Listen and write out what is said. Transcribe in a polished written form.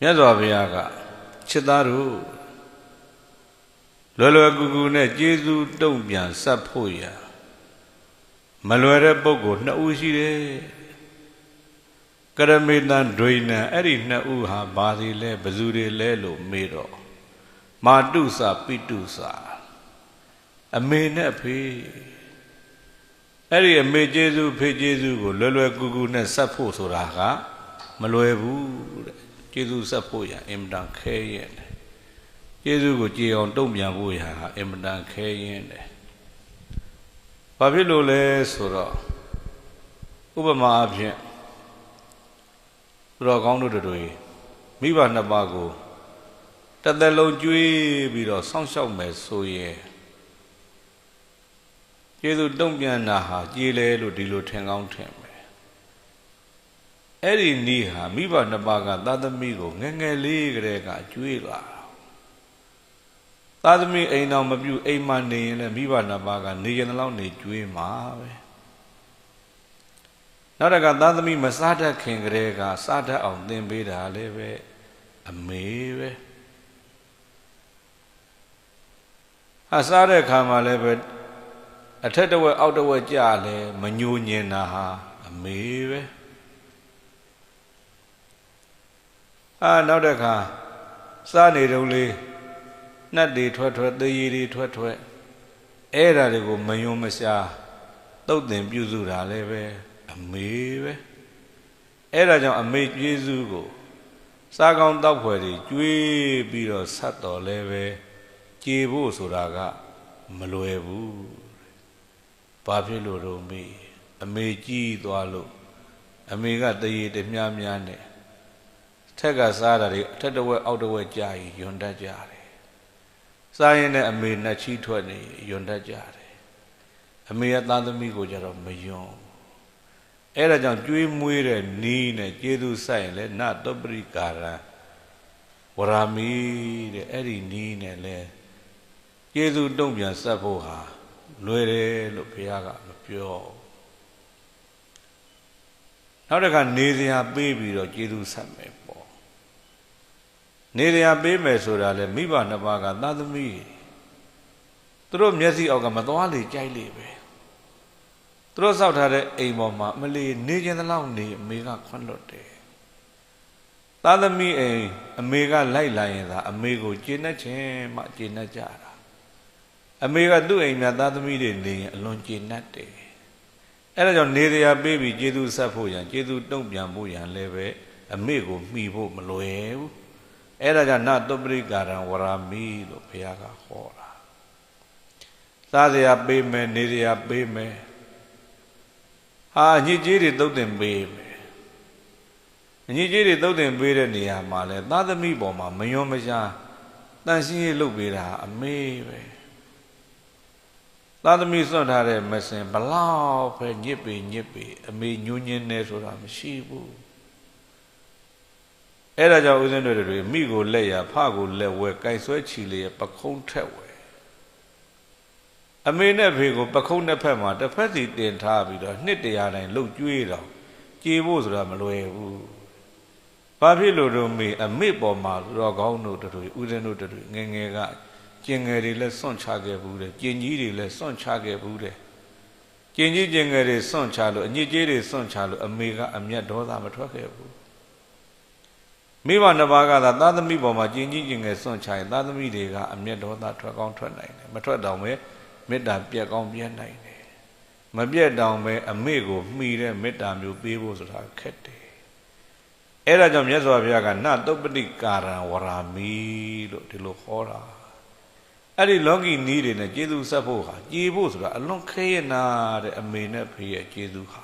မြတ်စွာဘုရားကချစ်သားတို့လွယ်လွယ်ကူကူနဲ့ကျေးဇူးတုံ့ပြန်ဆက်ဖို့ရမလွယ်တဲ့ပုဂ္ဂိုလ်နှစ်ဦးရှိတယ်ကရမေတံဒွိနံအဲ့ဒီနှစ်ဦးဟာဘာစီလဲဘယ်သူတွေလဲလို့မေးတော့မာတုစပိတုစအမေနဲ့အဖေအဲ့ဒီအမေကျေးဇူးဖေကျေးဇူးကိုလွယ်လွယ်ကူကူနဲ့ဆက်ဖို့ဆိုတာကမလွယ်ဘူးတဲ့ကျေးဇူးဆက်ဖို့ရအင်မတန်ခဲရင်တယ်ကျေးဇူးကိုကြည်အောင်တုံ့ပြန်ဖို့ရဟာအင်မတန်ခဲရင်တယ်ဘာဖြစ်လို့လဲဆိုတော့ဥပမာအဖြစ်သူတော်ကောင်းတို့တွေမိဘနှစ်ပါးကိုတစ်သက်လုံးကြွေးပြီးတော့စောင့်ရှောက်မယ်ဆိုရင်ကျေးဇူးတုံ့ပြန်တာဟာကြည်လဲလို့ဒီလိုထင်ကောင်းထင်မယ်အဲ့ဒီနည်းဟာမိဘနှစ်ပါးကသာသမီကိုငယ်ငယ်လေးကတည်းကကြွေးလာသာသမီအိမ်တော်မပြုအိမ်မနေရင်လည်းမိဘနှစ်ပါးကနေရင်လောက်နေကြွေးမှာပဲနောက်တကသာသမီမစားတတ်ခင်ကတည်းကစားတတ်အောင်သင်ပေးတာလည်းပဲအမေပဲစားတဲ့ခါမှာလည်းပဲအထက်တစ်ဝက်အောက်တစ်ဝက်ကြာလဲမညိုညင်တာဟာအမေပဲနောက်တစ်ခါစားနေတုန်းလေးနှက်တွေထွက်သေးရည်တွေထွက်အဲ့ဒါတွေကိုမယုံမရှားတုတ်တင်ပြုစုတာလည်းပဲအမေပဲအဲ့ဒါကြောင့်အမေကျေးဇူးကိုစားကောင်းတောက်ဖွယ်တွေကျွေးပြီးတော့ဆက်တော်လည်းပဲကြေဖို့ဆိုတာကမလွယ်ဘူးဘာဖြစ်လို့တော့မေးအမေကြီးသွားလို့အမေကတရေတမျှများနဲ့ထက်ကစားတာတွေအထက်တစ်ဝက်အောက်တစ်ဝက်ကြာရင်ယွန်တတ်ကြတယ်စားရင်လည်းအမေနှက်ချီထွက်နေယွန်တတ်ကြတယ်အမေကသားသမီးကိုကြတော့မယွန်အဲ့ဒါကြောင့်ကျွေးမွေးတဲ့နီးနဲ့ကျေးဇူးဆိုင်လဲနတပရိကာရဝရာမီတဲ့အဲ့ဒီနီးနဲ့လဲကျေးဇူးတုံ့ပြန်ဆက်ဖို့ဟာလွယ်တယ်လို့ဘုရားကမပြောနောက်တစ်ခါနေစရာပေးပြီးတော့ကျေးဇူးဆက်မယ်ပေါ့နေစရာပေးမယ်ဆိုတာလဲမိဘနှစ်ပါးကသာသမီသူတို့မျက်စိအောက်ကမသွားလေကြိုက်လေပဲသူတို့စောက်ထားတဲ့အိမ်ပေါ်မှာမလီနေခြင်းတလောက်နေအမေကခွန့်လွတ်တယ်သာသမီအိမ်အမေကလိုက်လာရင်သာအမေကိုကျေနပ်ခြင်းမှကျေနပ်ကြတာအမေကသူ့အိမ်မှာသာသမီတွေနေရင်အလွန်ကျေနပ်တယ်အဲ့ဒါကြောင့်နေတရားပေးပြီးကျေးဇူးဆက်ဖို့ရန်ကျေးဇူးတုံ့ပြန်ဖို့ရန်လည်းပဲအမေကိုမှီဖို့မလွယ်ဘူးအဲ့ဒါကြောင့်နတုပရိကာရံဝရာမီလို့ဘုရားကဟောတာစားစရာပေးမယ်နေစရာပေးမယ်ညစ်ကြေးတွေသုတ်တင်ပေးမယ်ညစ်ကြေးတွေသုတ်တင်ပေးတဲ့နေရာမှာလဲသာသမီပေါ်မှာမယွန်းမရှားတန်ရှင်းရေးလုပ်ပေးတာအမေပဲသာသမီစွန့်ထားတဲ့မစင်ဘလောက်ပဲညစ်ပေအမေညှိုးညင်းနေဆိုတာမရှိဘူးအဲ့ဒါကြောင့်ဦးဇင်းတွေမိကိုလက်ရဖကိုလက်ဝဲကြိုက်ဆွဲချီလေပခုံးထက်ဝဲအမေနဲ့ဖေကိုပခုံးနှစ်ဖက်မှာတစ်ဖက်စီတင်ထားပြီးတော့နှစ်တရာတိုင်းလှုပ်ကျွေးတော့ကြေဖို့ဆိုတာမလွယ်ဘူးဘာဖြစ်လို့တော့မေအမေပေါ်မှာတော့ကောင်းတို့တို့ဦးဇင်းတို့တို့ငယ်ငယ်ကကျင်ငယ်တွေလည်းစွန့်ချခဲ့ဘူးတဲ့ကျင်ကြီးတွေလည်းစွန့်ချခဲ့ဘူးတဲ့ကျင်ကြီးကျင်ငယ်တွေစွန့်ချလို့အညစ်ကြေးတွေစွန့်ချလို့အမေကအမျက်ဒေါသမထွက်ခဲ့ဘူးမိဘနှစ်ပါးကသာသာသမီပေါ်မှာကျင်ကြီးကျင်ငယ်စွန့်ချရင်သာသမီတွေကအမျက်ဒေါသထွက်ကောင်းထွက်နိုင်တယ်မထွက်တော့ပဲမေတ္တာပြက်ကောင်းပြက်နိုင်တယ်မပြက်တောင်ပဲအမေကိုမှီတဲ့မေတ္တာမျိုးပေးဖို့ဆိုတာခက်တယ်အဲ့ဒါကြောင့်မြတ်စွာဘုရားကနတုပ္ပတိကာရံဝရာမီလို့ဒီလိုဟောတာအဲ့ဒီလောကီနည်းတွေနဲ့ကျေးဇူးဆက်ဖို့ဟာကြည်ဖို့ဆိုတာအလွန်ခဲရနာတဲ့အမေနဲ့ဖေရဲ့ကျေးဇူးဟာ